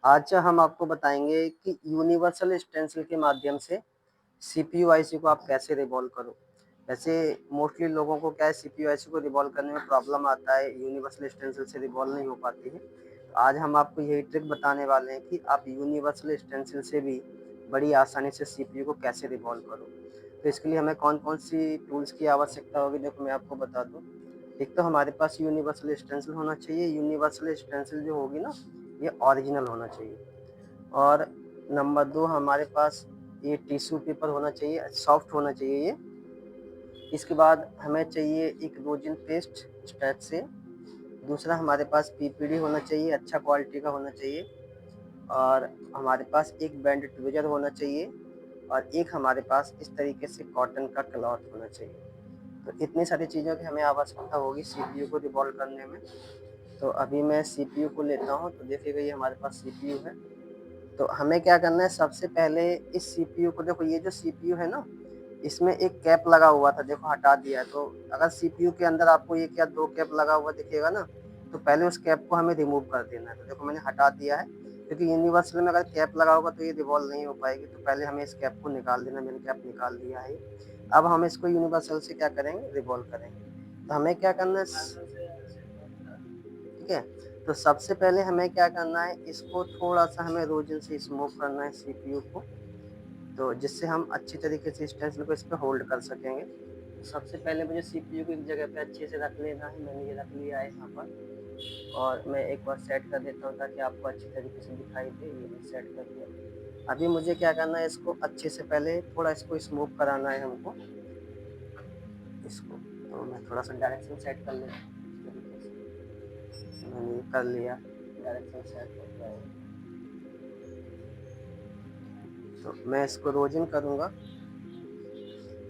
आज हम आपको बताएंगे कि यूनिवर्सल स्टेंसिल के माध्यम से सीपीयू आईसी को आप कैसे रिवॉल्व करो। वैसे मोस्टली लोगों को क्या है, सीपीयू आईसी को रिवॉल्व करने में प्रॉब्लम आता है, यूनिवर्सल स्टेंसिल से रिवॉल्व नहीं हो पाती है। तो आज हम आपको यही ट्रिक बताने वाले हैं कि आप यूनिवर्सल स्टेंसिल से भी बड़ी आसानी से सीपीयू को कैसे रिवॉल्व करो। तो इसके लिए हमें कौन कौन सी टूल्स की आवश्यकता होगी, देखो मैं आपको बता दूँ। एक तो हमारे पास यूनिवर्सल स्टेंसिल होना चाहिए। यूनिवर्सल स्टेंसिल जो होगी ना, ये ओरिजिनल होना चाहिए। और नंबर 2, हमारे पास ये टिश्यू पेपर होना चाहिए, सॉफ्ट होना चाहिए ये। इसके बाद हमें चाहिए एक रोजिन पेस्ट इस टाइप से। दूसरा, हमारे पास पीपीडी होना चाहिए, अच्छा क्वालिटी का होना चाहिए। और हमारे पास एक बैंड ट्विजर होना चाहिए। और एक हमारे पास इस तरीके से कॉटन का क्लॉथ होना चाहिए। तो इतनी सारी चीज़ों की हमें आवश्यकता होगी सीपीयू को रिवॉल्व करने में। तो अभी मैं सीपीयू को लेता हूँ। तो देखिएगा, ये हमारे पास सीपीयू है। तो हमें क्या करना है, सबसे पहले इस सीपीयू को, देखो ये जो सीपीयू है ना, इसमें एक कैप लगा हुआ था, देखो हटा दिया है। तो अगर सीपीयू के अंदर आपको ये क्या 2 कैप लगा हुआ दिखेगा ना, तो पहले उस कैप को हमें रिमूव कर देना है। तो देखो मैंने हटा दिया है, क्योंकि यूनिवर्सल में अगर कैप लगा होगा तो ये रिवॉल्व नहीं हो पाएगी। तो पहले हमें इस कैप को निकाल देना। मैंने कैप निकाल दिया है। अब हम इसको यूनिवर्सल से क्या करेंगे, रिवॉल्व करेंगे। तो हमें क्या करना है, ठीक है। तो सबसे पहले हमें क्या करना है, इसको थोड़ा सा हमें रोजन से स्मोक करना है सीपीयू को, तो जिससे हम अच्छी तरीके से स्टेंसिल को इस पर होल्ड कर सकेंगे। तो सबसे पहले मुझे सीपीयू को एक जगह पे अच्छे से रख लेना है। मैंने ये रख लिया है यहाँ पर। और मैं एक बार सेट कर देता हूँ ताकि आपको अच्छी तरीके से दिखाई दे। ये मैं सेट कर दिया। अभी मुझे क्या करना है, इसको अच्छे से पहले थोड़ा इसको स्मोक कराना है हमको इसको। तो मैं थोड़ा सा डायरेक्शन सेट कर लेता हूँ इस तरीके से। मैंने कर लिया, डायरेक्शन सेट हो गया है। तो मैं इसको रोजिंग करूँगा।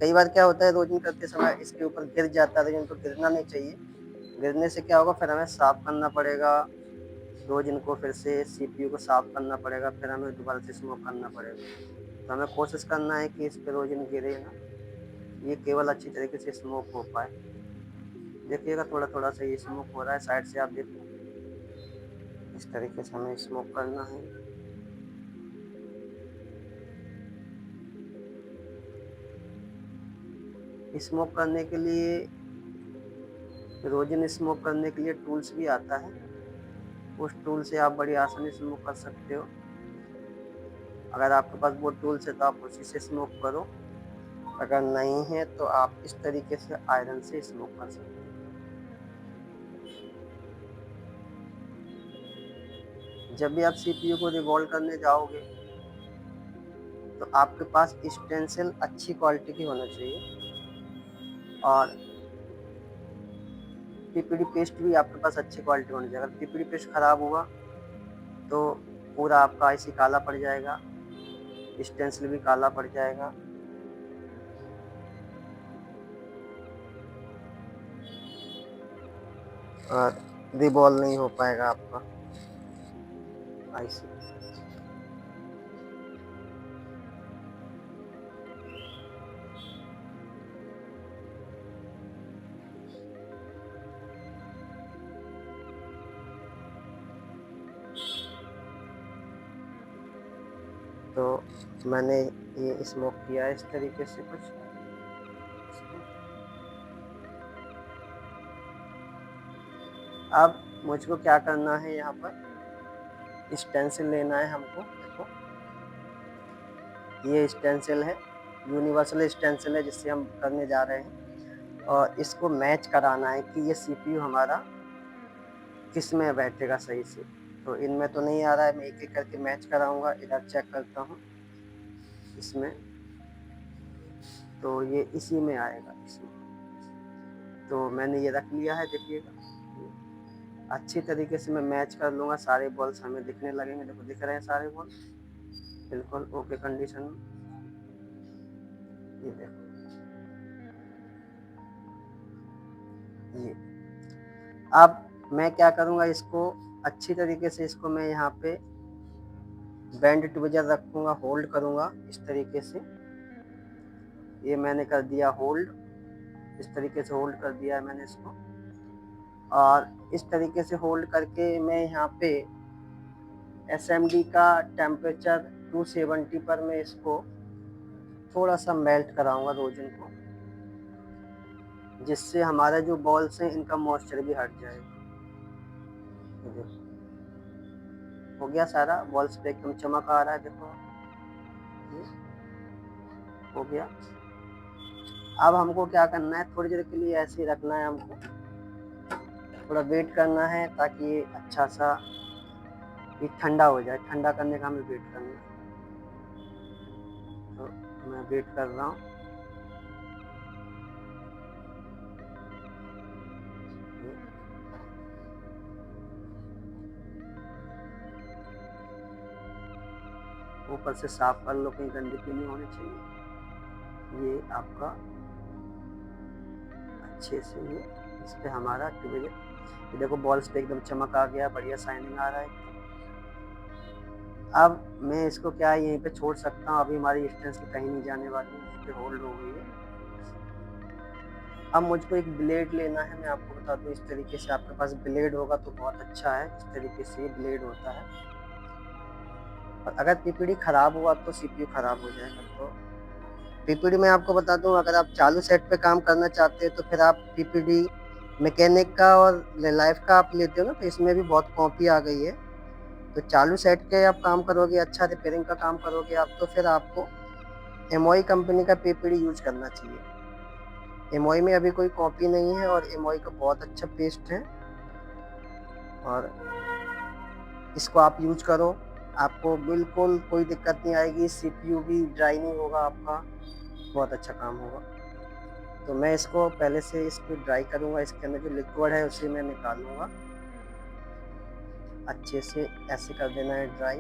कई बार क्या होता है, रोजिंग करते समय इसके ऊपर गिर जाता है, लेकिन तो गिरना नहीं चाहिए। गिरने से क्या होगा, फिर हमें साफ करना पड़ेगा रोजिन को, फिर से सीपीयू को साफ करना पड़ेगा, फिर हमें दोबारा से स्मोक करना पड़ेगा। तो हमें कोशिश करना है कि इस पर रोजिन गिरे ना, ये केवल अच्छी तरीके से स्मोक हो पाए। देखिएगा थोड़ा थोड़ा सा ये स्मोक हो रहा है, साइड से आप देखो। इस तरीके से हमें स्मोक करना है। स्मोक करने के लिए, रोजिन स्मोक करने के लिए टूल्स भी आता है। उस टूल से आप बड़ी आसानी से स्मोक कर सकते हो। अगर आपके पास वो टूल्स है तो आप उसी से स्मोक करो। अगर नहीं है तो आप इस तरीके से आयरन से स्मोक कर सकते हैं। जब भी आप सीपीयू को रिवॉल्व करने जाओगे तो आपके पास स्टेंसिल अच्छी क्वालिटी की होना चाहिए। और पीपीडी पेस्ट भी आपके पास अच्छी क्वालिटी होनी चाहिए। अगर पीपीडी पेस्ट खराब हुआ तो पूरा आपका आईसी काला पड़ जाएगा, स्टेंसिल भी काला पड़ जाएगा। और रिवॉल्व नहीं हो पाएगा आपका आईसी। तो मैंने ये स्मोक किया है इस तरीके से कुछ। अब मुझको क्या करना है, यहाँ पर स्टेंसिल लेना है हमको। देखो ये स्टेंसिल है, यूनिवर्सल स्टेंसिल है जिससे हम करने जा रहे हैं। और इसको मैच कराना है कि ये सीपीयू हमारा किस में बैठेगा सही से। तो इनमें तो नहीं आ रहा है, मैं एक एक करके मैच कराऊंगा। इधर चेक करता हूँ इसमें, तो ये इसी में आएगा, इसी। तो मैंने ये रख लिया है, देखिएगा अच्छी तरीके से मैं मैच कर लूँगा। सारे बॉल्स हमें दिखने लगेंगे, देखो दिख रहे हैं सारे बॉल बिल्कुल ओके कंडीशन में। ये देखो, ये। अब मैं क्या करूँगा, इसको अच्छी तरीके से इसको मैं यहाँ पे बैंड ट्विजर रखूँगा, होल्ड करूँगा इस तरीके से। ये मैंने कर दिया होल्ड, इस तरीके से होल्ड कर दिया है मैंने इसको। और इस तरीके से होल्ड करके मैं यहाँ पे SMD का टेम्परेचर 270 पर मैं इसको थोड़ा सा मेल्ट कराऊंगा रोजन को, जिससे हमारे जो बॉल्स हैं इनका मॉइस्चर भी हट जाएगा। हो गया सारा, बॉल्स पे एकदम चमक आ रहा है, देखो ये हो गया। अब हमको क्या करना है, थोड़ी देर के लिए ऐसे ही रखना है, हमको थोड़ा वेट करना है ताकि ये अच्छा सा ये ठंडा हो जाए। ठंडा करने का हमें वेट करना है, तो मैं वेट कर रहा हूँ। ऊपर से साफ कर लो, कहीं गंदगी नहीं होनी चाहिए। ये आपका अच्छे से ये इस पे हमारा ये देखो बॉल्स पे एकदम चमक आ गया, बढ़िया शाइनिंग आ रहा है। अब मैं इसको क्या है यहीं पे छोड़ सकता हूँ, अभी हमारी स्टेंसिल कहीं नहीं जाने वाली, इस पे होल्ड हो गई है। अब मुझको एक ब्लेड लेना है, मैं आपको बता दूँ, इस तरीके से आपके पास ब्लेड होगा तो बहुत अच्छा है। इस तरीके से ये ब्लेड होता है, और अगर पीपीडी खराब हुआ तो सीपीयू खराब हो जाएगा। तो पीपीडी मैं आपको बता दूं, अगर आप चालू सेट पे काम करना चाहते हैं तो फिर आप पीपीडी मैकेनिक का और लाइफ का आप लेते हो ना, तो इसमें भी बहुत कॉपी आ गई है। तो चालू सेट के आप काम करोगे, अच्छा रिपेयरिंग का काम करोगे आप, तो फिर आपको एमओई कंपनी का पीपीडी यूज करना चाहिए। एमओई में अभी कोई कॉपी नहीं है, और एमओई का बहुत अच्छा पेस्ट है, और इसको आप यूज करो, आपको बिल्कुल कोई दिक्कत नहीं आएगी। सीपीयू भी ड्राई नहीं होगा आपका, बहुत अच्छा काम होगा। तो मैं इसको पहले से इसको ड्राई करूँगा, इसके अंदर जो लिक्विड है उसे मैं निकालूंगा। अच्छे से ऐसे कर देना है ड्राई,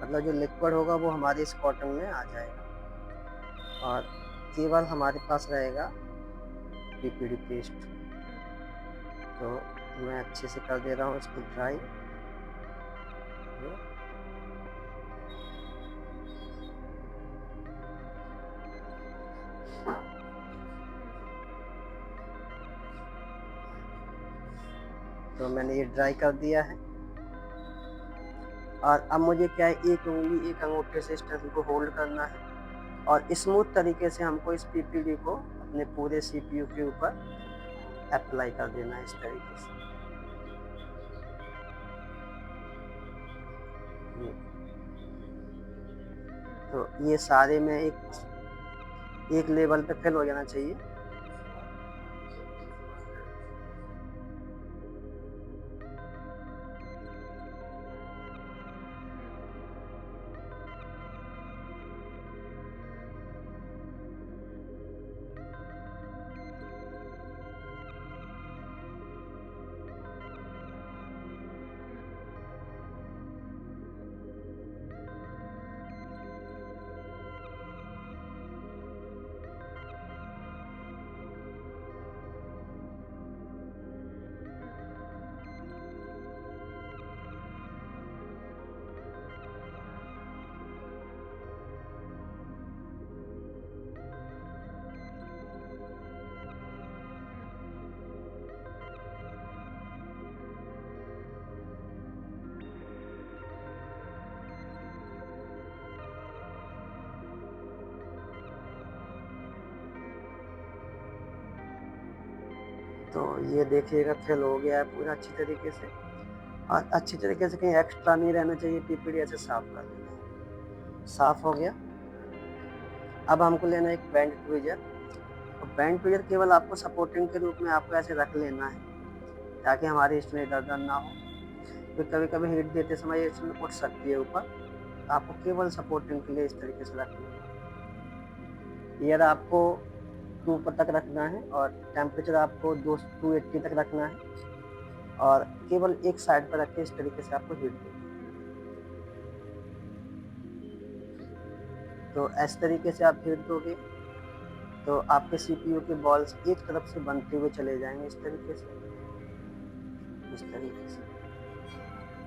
मतलब जो लिक्विड होगा वो हमारे इस कॉटन में आ जाएगा, और केवल हमारे पास रहेगा पीपीडी पेस्ट। तो मैं अच्छे से कर दे रहा हूँ इसको ड्राई। तो मैंने ये ड्राई कर दिया है, और अब मुझे क्या है, एक उंगली एक अंगूठे से स्टेंसिल को होल्ड करना है, और स्मूथ तरीके से हमको इस पीपीडी को अपने पूरे सीपीयू के ऊपर अप्लाई कर देना है, इस तरीके से। तो ये सारे में एक लेवल पे फिल हो जाना चाहिए। तो ये देखिएगा फिल हो गया है पूरा अच्छी तरीके से, और अच्छी तरीके से कहीं एक्स्ट्रा नहीं रहना चाहिए। पीपीडी ऐसे साफ कर लेना, साफ हो गया। अब हमको लेना है एक बैंड ट्विजर, और बैंड ट्विजर केवल आपको सपोर्टिंग के रूप में आपको ऐसे रख लेना है, ताकि हमारी इसमें इधर उधर ना हो। तो कभी कभी हीट देते समय इसमें उठ सकती है ऊपर, आपको केवल सपोर्टिंग के लिए इस तरीके से रखना है। ईयर आपको 2 पर तक रखना है, और टेम्परेचर आपको 280 तक रखना है, और केवल एक साइड पर रख के इस तरीके से आपको हीट देना। तो इस तरीके से आप हीट दोगे तो आपके सीपीयू के बॉल्स एक तरफ से बनते हुए चले जाएंगे, इस तरीके से, इस तरीके से।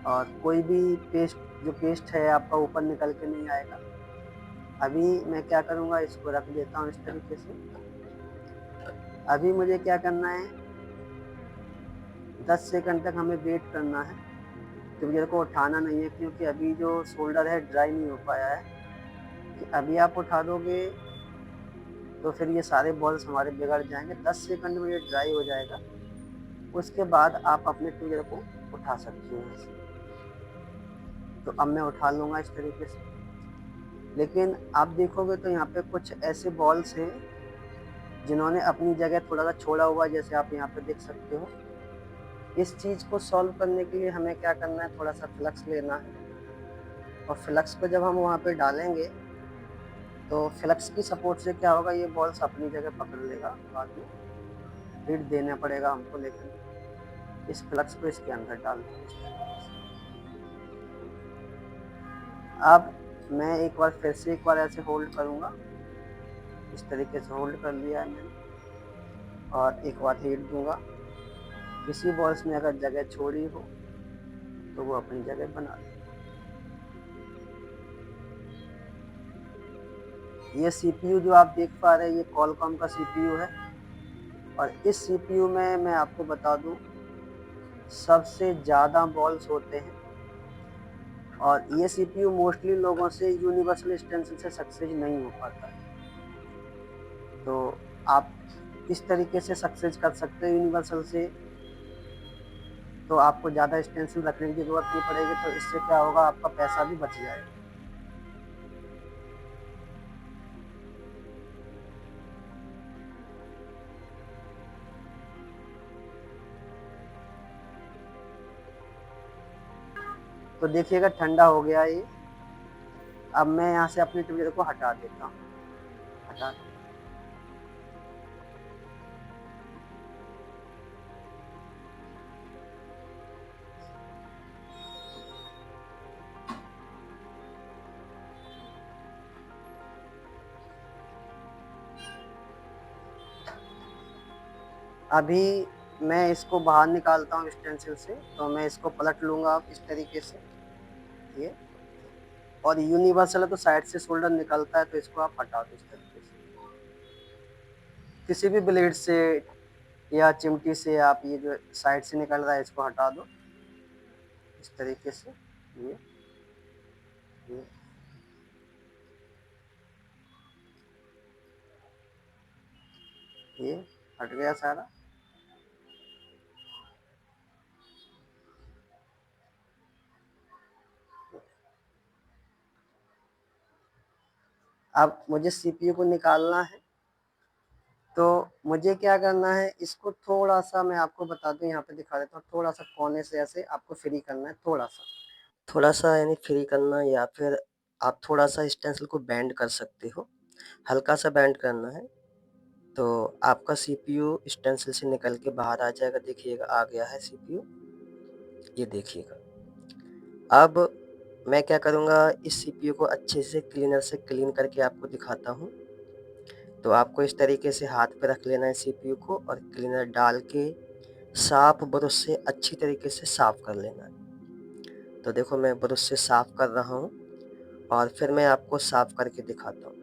और कोई भी जो पेस्ट है आपका ऊपर निकल के नहीं आएगा। अभी मैं क्या करूँगा, इसको रख देता हूँ इस तरीके से। अभी मुझे क्या करना है, 10 सेकंड तक हमें वेट करना है। ट्यूबवेल को उठाना नहीं है, क्योंकि अभी जो शोल्डर है ड्राई नहीं हो पाया है। कि अभी आप उठा दोगे तो फिर ये सारे बॉल्स हमारे बिगड़ जाएंगे। 10 सेकंड में ये ड्राई हो जाएगा, उसके बाद आप अपने ट्यूबवेल को उठा सकती हो ऐसे। तो अब मैं उठा लूँगा इस तरीके से। लेकिन आप देखोगे तो यहाँ पे कुछ ऐसे बॉल्स हैं जिन्होंने अपनी जगह थोड़ा सा छोड़ा हुआ, जैसे आप यहाँ पे देख सकते हो। इस चीज़ को सॉल्व करने के लिए हमें क्या करना है, थोड़ा सा फ्लक्स लेना है, और फ्लक्स को जब हम वहाँ पे डालेंगे तो फ्लक्स की सपोर्ट से क्या होगा, ये बॉल्स अपनी जगह पकड़ लेगा। बाद में हिट देना पड़ेगा हमको, लेकिन इस फ्लक्स को इसके अंदर डाल दें। अब मैं एक बार फिर से एक बार ऐसे होल्ड करूँगा, इस तरीके से होल्ड कर लिया है मैंने, और एक बार हिट दूंगा। किसी बॉल्स ने अगर जगह छोड़ी हो तो वो अपनी जगह बना ले। ये सीपीयू जो आप देख पा रहे हैं, ये क्वालकॉम का सीपीयू है। और इस सीपीयू में मैं आपको बता दूं, सबसे ज़्यादा बॉल्स होते हैं। और ये सीपीयू मोस्टली लोगों से यूनिवर्सल स्टेंसिल से सक्सेस नहीं हो पाता है। तो आप इस तरीके से सक्सेस कर सकते हो यूनिवर्सल से, तो आपको ज़्यादा स्टेंसिल रखने की ज़रूरत नहीं पड़ेगी। तो इससे क्या होगा, आपका पैसा भी बच जाएगा। तो देखिएगा ठंडा हो गया ये। अब मैं यहाँ से अपनी ट्यूबवेल को हटा देता हूँ। हटा दो। अभी मैं इसको बाहर निकालता हूँ स्टेंसिल से, तो मैं इसको पलट लूँगा इस तरीके से ये। और यूनिवर्सल है तो साइड से शोल्डर निकलता है, तो इसको आप हटा दो इस तरीके से, किसी भी ब्लेड से या चिमटी से। आप ये जो साइड से निकल रहा है इसको हटा दो इस तरीके से। ये ये हट गया सारा। अब मुझे सीपीयू को निकालना है, तो मुझे क्या करना है, इसको थोड़ा सा मैं आपको बता दूं, यहाँ पे दिखा देता हूँ। थोड़ा सा कोने से ऐसे आपको फ्री करना है, थोड़ा सा यानी फ्री करना, या फिर आप थोड़ा सा स्टेंसिल को बेंड कर सकते हो, हल्का सा बेंड करना है। तो आपका सीपीयू स्टेंसिल से निकल के बाहर आ जाएगा। देखिएगा आ गया है सीपीयू, ये देखिएगा। अब मैं क्या करूँगा, इस सीपीयू को अच्छे से क्लीनर से क्लीन करके आपको दिखाता हूँ। तो आपको इस तरीके से हाथ पे रख लेना है सीपीयू को, और क्लीनर डाल के साफ ब्रश से अच्छी तरीके से साफ कर लेना है। तो देखो मैं ब्रश से साफ कर रहा हूँ, और फिर मैं आपको साफ करके दिखाता हूँ।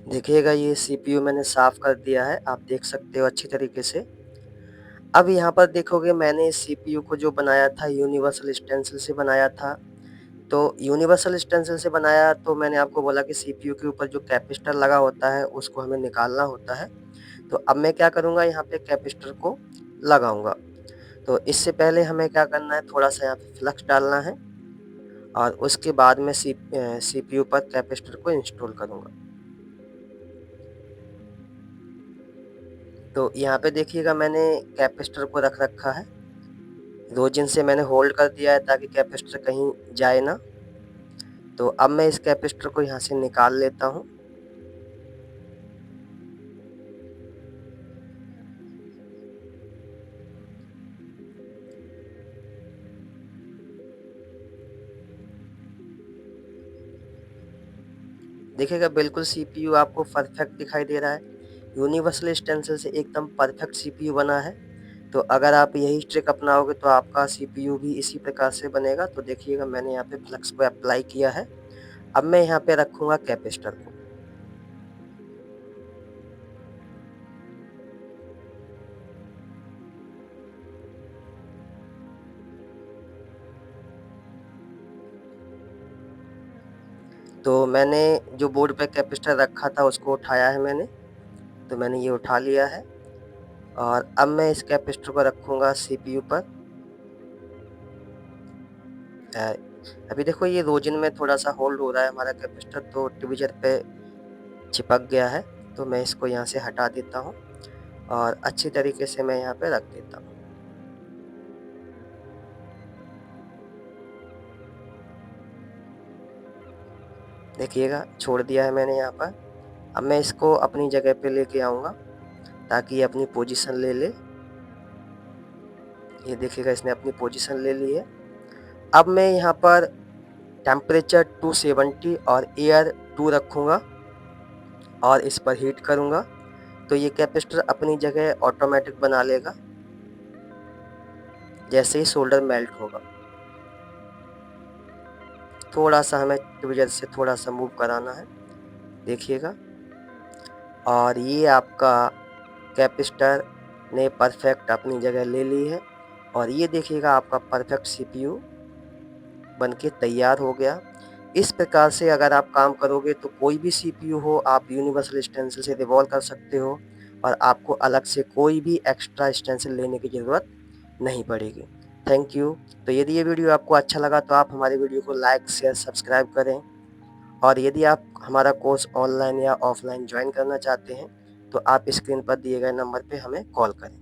देखिएगा ये सीपीयू मैंने साफ कर दिया है, आप देख सकते हो अच्छी तरीके से। अब यहाँ पर देखोगे मैंने इस सीपीयू को जो बनाया था यूनिवर्सल स्टेंसिल से बनाया था। तो यूनिवर्सल स्टेंसिल से बनाया, तो मैंने आपको बोला कि सीपीयू के ऊपर जो कैपेसिटर लगा होता है उसको हमें निकालना होता है। तो अब मैं क्या करूँगा, यहाँ पे कैपेसिटर को लगाऊंगा। तो इससे पहले हमें क्या करना है, थोड़ा सा यहाँ पे फ्लक्स डालना है, और उसके बाद में सीपीयू पर कैपेसिटर को इंस्टॉल करूँगा। तो यहाँ पे देखिएगा मैंने कैपेसिटर को रख रखा है, रोजिन से मैंने होल्ड कर दिया है ताकि कैपेसिटर कहीं जाए ना। तो अब मैं इस कैपेसिटर को यहाँ से निकाल लेता हूँ। देखिएगा बिल्कुल सीपीयू आपको परफेक्ट दिखाई दे रहा है, यूनिवर्सल स्टेंसिल से एकदम परफेक्ट सीपीयू बना है। तो अगर आप यही ट्रिक अपनाओगे तो आपका सीपीयू भी इसी प्रकार से बनेगा। तो देखिएगा मैंने यहाँ पे फ्लक्स को अप्लाई किया है। अब मैं यहाँ पे रखूँगा कैपेसिटर को। तो मैंने जो बोर्ड पे कैपेसिटर रखा था उसको उठाया है मैंने, तो मैंने ये उठा लिया है और अब मैं इस कैपेसिटर को रखूँगा सीपीयू पर। अभी देखो ये रोजिन में थोड़ा-सा होल्ड हो रहा है हमारा कैपेसिटर, तो ट्विज़र पे चिपक गया है। तो मैं इसको यहाँ से हटा देता हूँ और अच्छी तरीके से मैं यहाँ पे रख देता हूँ। देखिएगा छोड़ दिया है मैंने यहाँ पर। अब मैं इसको अपनी जगह पे लेके आऊँगा ताकि ये अपनी पोजीशन ले ले। ये देखिएगा इसने अपनी पोजीशन ले ली है। अब मैं यहाँ पर टेम्परेचर 270 और एयर 2 रखूँगा और इस पर हीट करूँगा, तो ये कैपेसिटर अपनी जगह ऑटोमेटिक बना लेगा जैसे ही सोल्डर मेल्ट होगा। थोड़ा-सा हमें ट्विज़र से थोड़ा-सा मूव कराना है, देखिएगा। और ये आपका कैपेसिटर ने परफेक्ट अपनी जगह ले ली है और ये देखिएगा आपका परफेक्ट सीपीयू बनके तैयार हो गया। इस प्रकार से अगर आप काम करोगे तो कोई भी सीपीयू हो आप यूनिवर्सल स्टेंसिल से रिवॉल्व कर सकते हो और आपको अलग से कोई भी एक्स्ट्रा स्टेंसिल लेने की ज़रूरत नहीं पड़ेगी। Thank you. तो यदि ये वीडियो आपको अच्छा लगा तो आप हमारे वीडियो को लाइक, शेयर, सब्सक्राइब करें और यदि आप हमारा कोर्स ऑनलाइन या ऑफलाइन ज्वाइन करना चाहते हैं तो आप स्क्रीन पर दिए गए नंबर पे हमें कॉल करें।